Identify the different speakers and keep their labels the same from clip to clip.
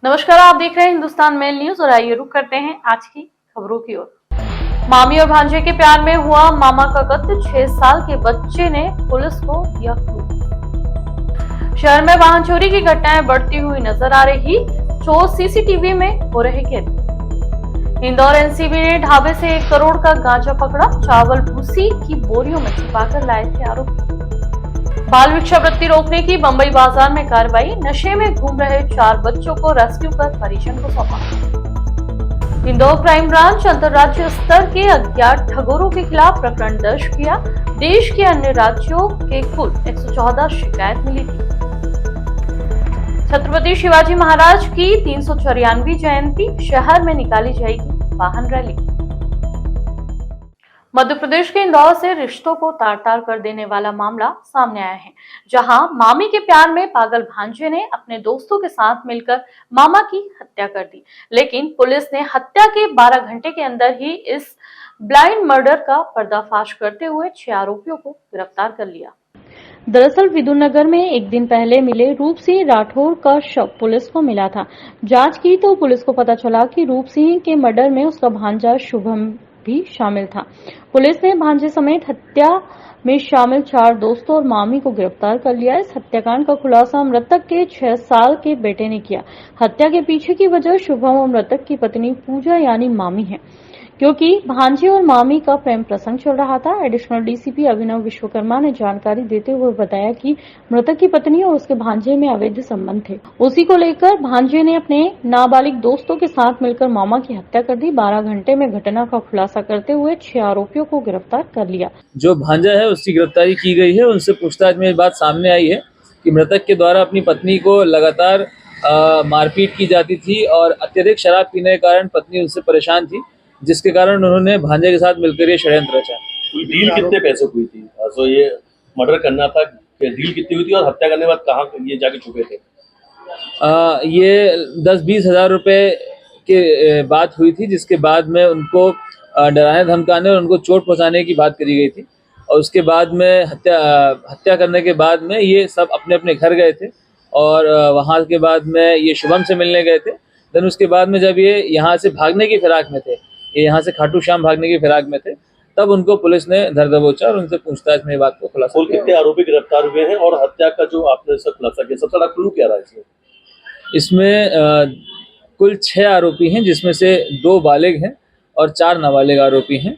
Speaker 1: नमस्कार, आप देख रहे हैं हिंदुस्तान मेल न्यूज और आइए रुक करते हैं आज की खबरों की ओर। मामी और भांजे के प्यार में हुआ मामा का कत्ल, 6 साल के बच्चे ने पुलिस को दिया क्लू। शहर में वाहन चोरी की घटनाएं बढ़ती हुई नजर आ रही, चोर सीसीटीवी में हो रहे कैद। इंदौर एनसीबी ने ढाबे से 1 करोड़ का गांजा पकड़ा, चावल भूसी की बोरियों में छिपाकर लाए थे आरोपी। बाल भिक्षावृत्ति रोकने की बंबई बाजार में कार्रवाई, नशे में घूम रहे 4 बच्चों को रेस्क्यू कर परिजन को सौंपा। इंदौर क्राइम ब्रांच अंतर्राज्यीय स्तर के अज्ञात ठगोरों के खिलाफ प्रकरण दर्ज किया। देश के अन्य राज्यों के कुल 114 शिकायत मिली थी। छत्रपति शिवाजी महाराज की 394वीं जयंती, शहर में निकाली जाएगी वाहन रैली। मध्य प्रदेश के इंदौर से रिश्तों को तार-तार कर देने वाला मामला सामने आया है, जहां मामी के प्यार में पागल भांजे ने अपने दोस्तों के साथ मिलकर मामा की हत्या कर दी। लेकिन पुलिस ने हत्या के 12 घंटे के अंदर ही इस ब्लाइंड मर्डर का पर्दाफाश करते हुए 6 आरोपियों को गिरफ्तार कर लिया। दरअसल विदुनगर में एक दिन पहले मिले रूप सिंह राठौर का शव पुलिस को मिला था। जांच की तो पुलिस को पता चला कि रूप सिंह के मर्डर में उसका भांजा शुभम भी शामिल था। पुलिस ने भांजे समेत हत्या में शामिल 4 दोस्तों और मामी को गिरफ्तार कर लिया। इस हत्याकांड का खुलासा मृतक के 6 साल के बेटे ने किया। हत्या के पीछे की वजह शुभम और मृतक की पत्नी पूजा यानी मामी है, क्योंकि भांजे और मामी का प्रेम प्रसंग चल रहा था। एडिशनल डीसीपी अभिनव विश्वकर्मा ने जानकारी देते हुए बताया कि मृतक की पत्नी और उसके भांजे में अवैध संबंध थे। उसी को लेकर भांजे ने अपने नाबालिग दोस्तों के साथ मिलकर मामा की हत्या कर दी। 12 घंटे में घटना का खुलासा करते हुए 6 आरोपियों को गिरफ्तार कर लिया।
Speaker 2: जो भांजा है उसकी गिरफ्तारी की गई है। उनसे पूछताछ में बात सामने आई है कि मृतक के द्वारा अपनी पत्नी को लगातार मारपीट की जाती थी और अत्यधिक शराब पीने के कारण पत्नी उससे परेशान थी, जिसके कारण उन्होंने भांजे के साथ मिलकर ये षड्यंत्र रचा।
Speaker 3: डील कितने पैसे हुई थी? तो ये मर्डर करना था, डील कितनी हुई थी और हत्या करने के बाद कहाँ ये जाके छुपे थे?
Speaker 2: ये 10-20 हज़ार रुपए के बात हुई थी, जिसके बाद में उनको डराने धमकाने और उनको चोट पहुंचाने की बात करी गई थी। और उसके बाद में हत्या करने के बाद में ये सब अपने अपने घर गए थे और वहाँ के बाद में ये शुभम से मिलने गए थे। देन उसके बाद में जब ये यहाँ से भागने की फिराक में थे, ये यहाँ से खाटू श्याम भागने की फिराक में थे, तब उनको पुलिस ने धर दबोचा और उनसे पूछताछ में बात को खुलासा किया।
Speaker 3: कितने आरोपी गिरफ्तार हुए हैं और हत्या का जो आपने सब खुलासा किया, सबसे बड़ा क्लू क्या रहा
Speaker 2: इसमें? कुल 6 आरोपी हैं, जिसमें से 2 बालिग हैं और 4 नाबालिग आरोपी हैं।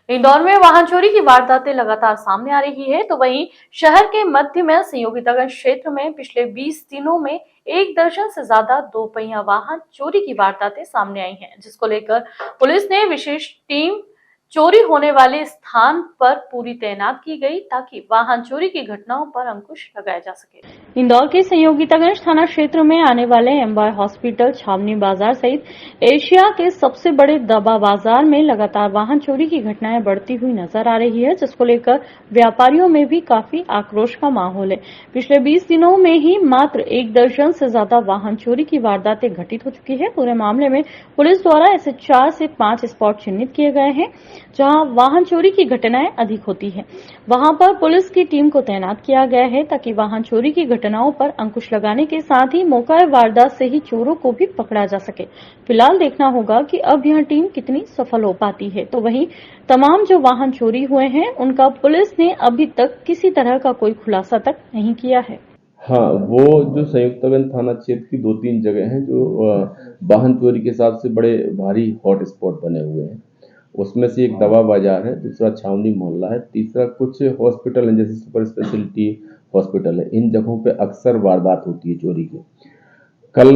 Speaker 1: इंदौर में वाहन चोरी की वारदातें लगातार सामने आ रही है, तो वहीं शहर के मध्य में संयोगितागंज क्षेत्र में पिछले 20 दिनों में 1 दर्जन से ज्यादा 2 पहिया वाहन चोरी की वारदातें सामने आई हैं, जिसको लेकर पुलिस ने विशेष टीम चोरी होने वाले स्थान पर पूरी तैनात की गई, ताकि वाहन चोरी की घटनाओं पर अंकुश लगाया जा सके। इंदौर के संयोगितागंज थाना क्षेत्र में आने वाले एम्बाय हॉस्पिटल, छावनी बाजार सहित एशिया के सबसे बड़े दवा बाजार में लगातार वाहन चोरी की घटनाएं बढ़ती हुई नजर आ रही है, जिसको लेकर व्यापारियों में भी काफी आक्रोश का माहौल है। पिछले 20 दिनों में ही मात्र 1 दर्जन से ज्यादा वाहन चोरी की वारदातें घटित हो चुकी है। पूरे मामले में पुलिस द्वारा ऐसे 4 से 5 स्पॉट चिन्हित किए गए हैं जहां वाहन चोरी की घटनाएं अधिक होती हैं। वहां पर पुलिस की टीम को तैनात किया गया है, ताकि वाहन चोरी की घटनाओं पर अंकुश लगाने के साथ ही मौका वारदात से ही चोरों को भी पकड़ा जा सके। फिलहाल देखना होगा कि अब यह टीम कितनी सफल हो पाती है। तो वहीं तमाम जो वाहन चोरी हुए हैं उनका पुलिस ने अभी तक किसी तरह का कोई खुलासा तक नहीं किया है।
Speaker 4: हाँ, वो जो संयुक्तगंज थाना क्षेत्र की 2-3 जगह हैं जो वाहन चोरी के हिसाब से बड़े भारी हॉट स्पॉट बने हुए हैं। उसमें से एक दवा बाजार है, दूसरा छावनी मोहल्ला है, तीसरा कुछ हॉस्पिटल हैं जैसे सुपर स्पेशलिटी हॉस्पिटल है। इन जगहों पे अक्सर वारदात होती है चोरी की। कल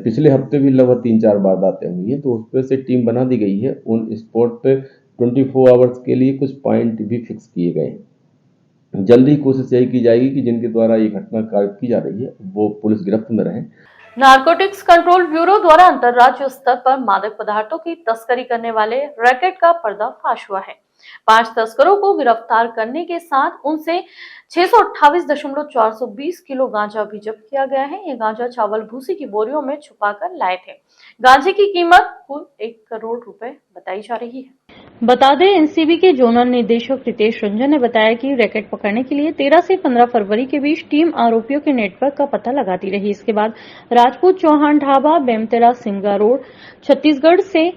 Speaker 4: पिछले हफ्ते भी लगभग 3-4 वारदातें हुई हैं, तो उस पर से टीम बना दी गई है। उन स्पॉट पे 24 आवर्स के लिए कुछ पॉइंट भी फिक्स किए गए हैं। जल्दी कोशिश यही की जाएगी कि जिनके द्वारा ये घटना कार्य की जा रही है वो पुलिस गिरफ्त में रहें।
Speaker 1: नारकोटिक्स कंट्रोल ब्यूरो द्वारा अंतर्राज्यीय स्तर पर मादक पदार्थों की तस्करी करने वाले रैकेट का पर्दाफाश हुआ है। 5 तस्करों को गिरफ्तार करने के साथ उनसे 628.420 किलो गांजा भी जब्त किया गया है। ये गांजा चावल भूसी की बोरियों में छुपाकर लाए थे। गांजे की कीमत कुल 1 करोड़ रुपए बताई जा रही है। बता दें, एनसीबी के जोनल निदेशक रितेश रंजन ने बताया कि रैकेट पकड़ने के लिए 13 से 15 फरवरी के बीच टीम आरोपियों के नेटवर्क का पता लगाती रही। इसके बाद राजपूत चौहान ढाबा, बेमतेरा, सिमगा रोड, छत्तीसगढ़ से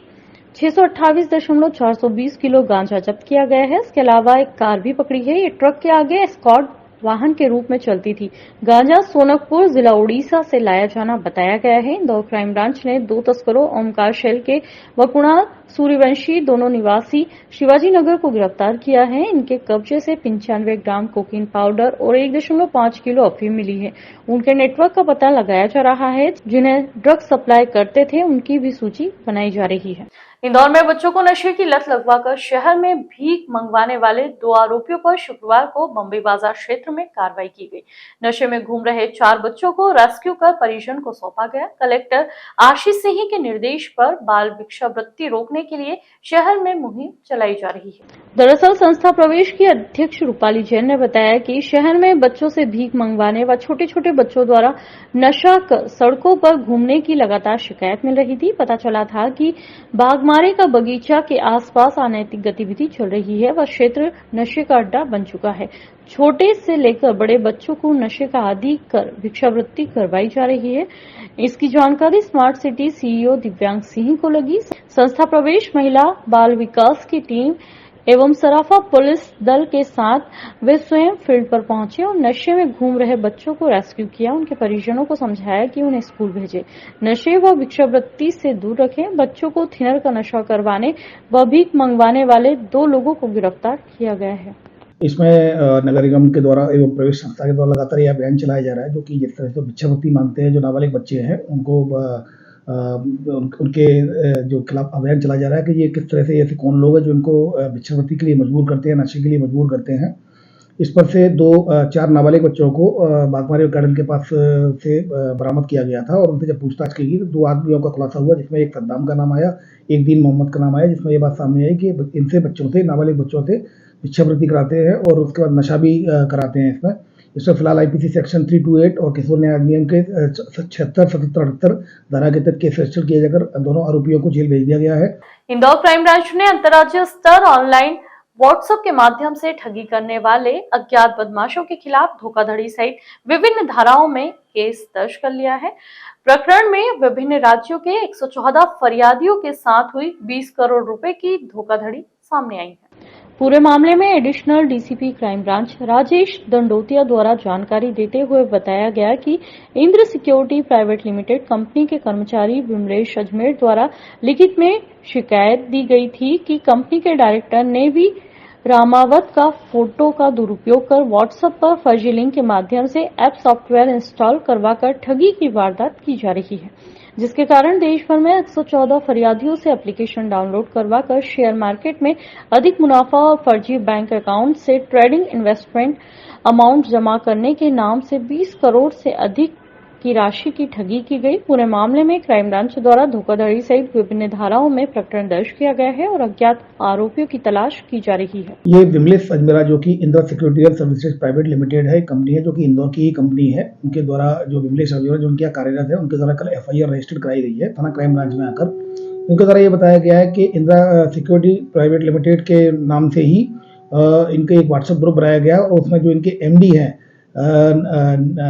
Speaker 1: 628.420 किलो गांजा जब्त किया गया है। इसके अलावा एक कार भी पकड़ी है। ये ट्रक के आगे एस्कॉर्ट वाहन के रूप में चलती थी। गांजा सोनकपुर, जिला उड़ीसा से लाया जाना बताया गया है। इंदौर क्राइम ब्रांच ने 2 तस्करों ओमकार शैल के व कुणाल सूर्यवंशी, दोनों निवासी शिवाजी नगर को गिरफ्तार किया है। इनके कब्जे से 95 ग्राम कोकीन पाउडर और 1.5 किलो अफीम मिली है। उनके नेटवर्क का पता लगाया जा रहा है। जिन्हें ड्रग्स सप्लाई करते थे उनकी भी सूची बनाई जा रही है। इंदौर में बच्चों को नशे की लत लगवाकर शहर में भीख मंगवाने वाले 2 आरोपियों पर शुक्रवार को बम्बई बाजार क्षेत्र में कार्रवाई की गई। नशे में घूम रहे 4 बच्चों को रेस्क्यू कर परिजन को सौंपा गया। कलेक्टर आशीष सिंह के निर्देश पर बाल भिक्षावृत्ति रोकने के लिए शहर में मुहिम चलाई जा रही है। दरअसल संस्था प्रवेश की अध्यक्ष रूपाली जैन ने बताया कि शहर में बच्चों से भीख मंगवाने व छोटे छोटे बच्चों द्वारा नशा कर सड़कों पर घूमने की लगातार शिकायत मिल रही थी। पता चला था कि बागमारे का बगीचा के आसपास अनैतिक गतिविधि चल रही है। वह क्षेत्र नशे का अड्डा बन चुका है। छोटे से लेकर बड़े बच्चों को नशे का आदी कर भिक्षावृत्ति करवाई जा रही है। इसकी जानकारी स्मार्ट सिटी सीईओ दिव्यांग सिंह को लगी। संस्था प्रवेश महिला बाल विकास की टीम एवं सराफा पुलिस दल के साथ वे स्वयं फील्ड पर पहुंचे और नशे में घूम रहे बच्चों को रेस्क्यू किया। उनके परिजनों को समझाया कि उन्हें स्कूल भेजें, नशे व भिक्षावृत्ति से दूर रखें। बच्चों को थिनर का नशा करवाने व भीख मंगवाने वाले 2 लोगों को गिरफ्तार किया गया है।
Speaker 5: इसमें नगर निगम के द्वारा एवं प्रवेश संस्था के द्वारा लगातार यह अभियान चलाया जा रहा है, जो कि जिस तरह से भिक्षावृत्ति मांगते हैं जो नाबालिग बच्चे हैं उनको उनके जो खिलाफ अभियान चलाया जा रहा है कि ये किस तरह से ऐसे कौन लोग हैं जो इनको भिक्षावृत्ति के लिए मजबूर करते हैं, नशे के लिए मजबूर करते हैं। इस पर से 4 नाबालिग बच्चों को बागमारी गार्डन के पास से बरामद किया गया था और उनसे जब पूछताछ की गई तो 2 आदमियों का खुलासा हुआ, जिसमें एक सद्दाम का नाम आया, एक दीन मोहम्मद का नाम आया, जिसमें ये बात सामने आई कि इनसे बच्चों से, नाबालिग बच्चों से भिक्षावृत्ति कराते हैं और उसके बाद नशा भी कराते हैं। इसमें फिलहाल आईपीसी सेक्शन 328 और किशोर न्याय अधिनियम के 76, 77, 78 धारा के तहत केस रजिस्टर किए जाकर दोनों आरोपियों को जेल भेज दिया गया है।
Speaker 1: इंदौर क्राइम ब्रांच ने अंतर्राज्यीय स्तर ऑनलाइन व्हाट्सएप के माध्यम से ठगी करने वाले अज्ञात बदमाशों के खिलाफ धोखाधड़ी सहित विभिन्न धाराओं में केस दर्ज कर लिया है। प्रकरण में विभिन्न राज्यों के 114 फरियादियों के साथ हुई 20 करोड़ रुपए की धोखाधड़ी सामने आई है। पूरे मामले में additional DCP crime branch Rajesh Dandotiya द्वारा जानकारी देते हुए बताया गया कि Indra security private limited company के कर्मचारी विमलेश अजमेर द्वारा लिखित में शिकायत दी गई थी कि कंपनी के डायरेक्टर ने भी रामावत का फोटो का दुरुपयोग कर व्हाट्सएप पर फर्जी लिंक के माध्यम से ऐप सॉफ्टवेयर इंस्टॉल करवाकर ठगी की वारदात की जा रही है, जिसके कारण देश भर में 114 फरियादियों से एप्लीकेशन डाउनलोड करवाकर शेयर मार्केट में अधिक मुनाफा और फर्जी बैंक अकाउंट से ट्रेडिंग इन्वेस्टमेंट अमाउंट जमा करने के नाम से 20 करोड़ से अधिक की राशि की ठगी की गई। पूरे मामले में क्राइम ब्रांच द्वारा धोखाधड़ी सहित विभिन्न धाराओं में प्रकरण दर्ज किया गया है और अज्ञात आरोपियों की तलाश की जा रही है।
Speaker 5: ये विमलेश अजमेरा जो कि Indira security services private limited है, कंपनी है जो कि इंदौर की ही कंपनी है। उनके द्वारा जो विमलेश अजमेरा जो उनके यहाँ कार्यरत है, उनके द्वारा कल FIR रजिस्टर्ड कराई गई है थाना क्राइम ब्रांच में आकर। इनके द्वारा ये बताया गया है कि इंदिरा सिक्योरिटी प्राइवेट लिमिटेड के नाम से ही इनके एक व्हाट्सएप ग्रुप बनाया गया और उसमें जो इनके MD है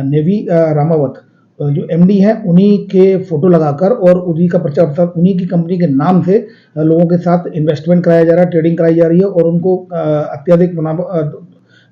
Speaker 5: नेवी रामावत, जो MD हैं उन्हीं के फोटो लगाकर और उन्हीं का प्रचार प्रसार उन्हीं की कंपनी के नाम से लोगों के साथ इन्वेस्टमेंट कराया जा रहा है, ट्रेडिंग कराई जा रही है और उनको अत्यधिक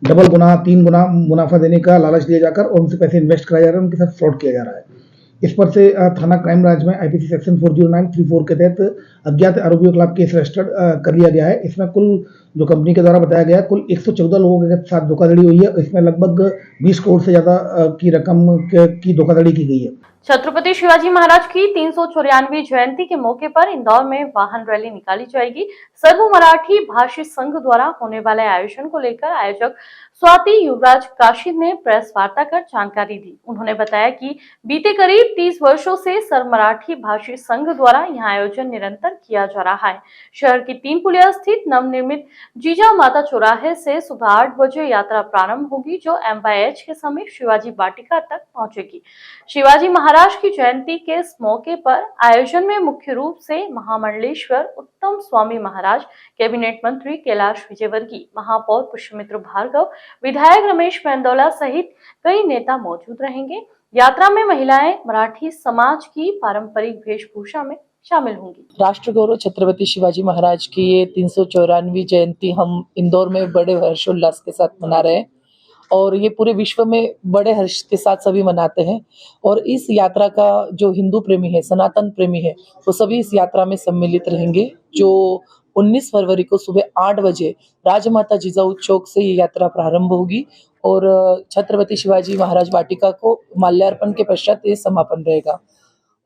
Speaker 5: डबल गुना 3 गुना मुनाफा देने का लालच दिया जाकर और उनसे पैसे इन्वेस्ट कराया जा रहा है, उनके साथ फ्रॉड किया जा रहा है। इस पर से थाना क्राइम ब्रांच में IPC सेक्शन 40934 के तहत अज्ञात आरोपियों के खिलाफ केस रजिस्टर्ड कर लिया गया है। इसमें कुल जो कंपनी के द्वारा बताया गया कुल 114 लोगों के साथ धोखाधड़ी हुई है। इसमें लगभग 20 करोड़ से ज्यादा की रकम की धोखाधड़ी की गई है।
Speaker 1: छत्रपति शिवाजी महाराज की 394वीं जयंती के मौके पर इंदौर में वाहन रैली निकाली जाएगी। सर्व मराठी भाषी संघ द्वारा होने वाले आयोजन को लेकर आयोजक स्वाति युवराज काशिद ने प्रेस वार्ता कर जानकारी दी। उन्होंने बताया कि बीते करीब 30 वर्षों से सर्व मराठी भाषी संघ द्वारा यहां आयोजन निरंतर किया जा रहा है। शहर की 3 पुलिया स्थित नवनिर्मित जीजा माता चौराहे से सुबह 8 बजे यात्रा प्रारंभ होगी, जो MYH के समीप शिवाजी वाटिका तक पहुंचेगी। शिवाजी महाराज की जयंती के इस मौके पर आयोजन में मुख्य रूप से महामंडलेश्वर उत्तम स्वामी महाराज, कैबिनेट मंत्री कैलाश विजयवर्गीय, महापौर पुष्यमित्र भार्गव, विधायक रमेश मेंदोला सहित कई नेता मौजूद रहेंगे। यात्रा में महिलाएं मराठी समाज की पारंपरिक वेशभूषा में शामिल होंगी।
Speaker 6: राष्ट्र गौरव छत्रपति शिवाजी महाराज की ये 394वीं जयंती हम इंदौर में बड़े हर्षोल्लास के साथ मना रहे हैं और ये पूरे विश्व में बड़े हर्ष के साथ सभी मनाते हैं। और इस यात्रा का जो हिंदू प्रेमी है, सनातन प्रेमी है, वो सभी इस यात्रा में सम्मिलित रहेंगे। जो 19 फरवरी को सुबह 8 बजे राजमाता जिजाऊ चौक से ये यात्रा प्रारंभ होगी और छत्रपति शिवाजी महाराज वाटिका को माल्यार्पण के पश्चात ये समापन रहेगा।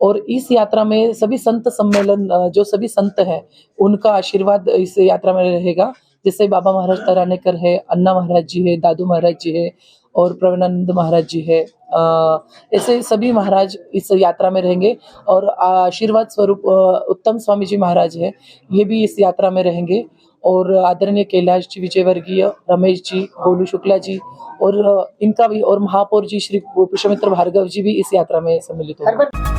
Speaker 6: और इस यात्रा में सभी संत सम्मेलन, जो सभी संत हैं, उनका आशीर्वाद इस यात्रा में रहेगा। जैसे बाबा महाराज तरानेकर है, अन्ना महाराज जी है, दादू महाराज जी है और प्रवणानंद महाराज जी है, ऐसे सभी महाराज इस यात्रा में रहेंगे। और आशीर्वाद स्वरूप उत्तम स्वामी जी महाराज है, ये भी इस यात्रा में रहेंगे। और आदरणीय कैलाश जी विजयवर्गीय, रमेश जी, गोलू शुक्ला जी और इनका भी, और महापौर जी श्री पुष्यमित्र भार्गव जी भी इस यात्रा में सम्मिलित होंगे।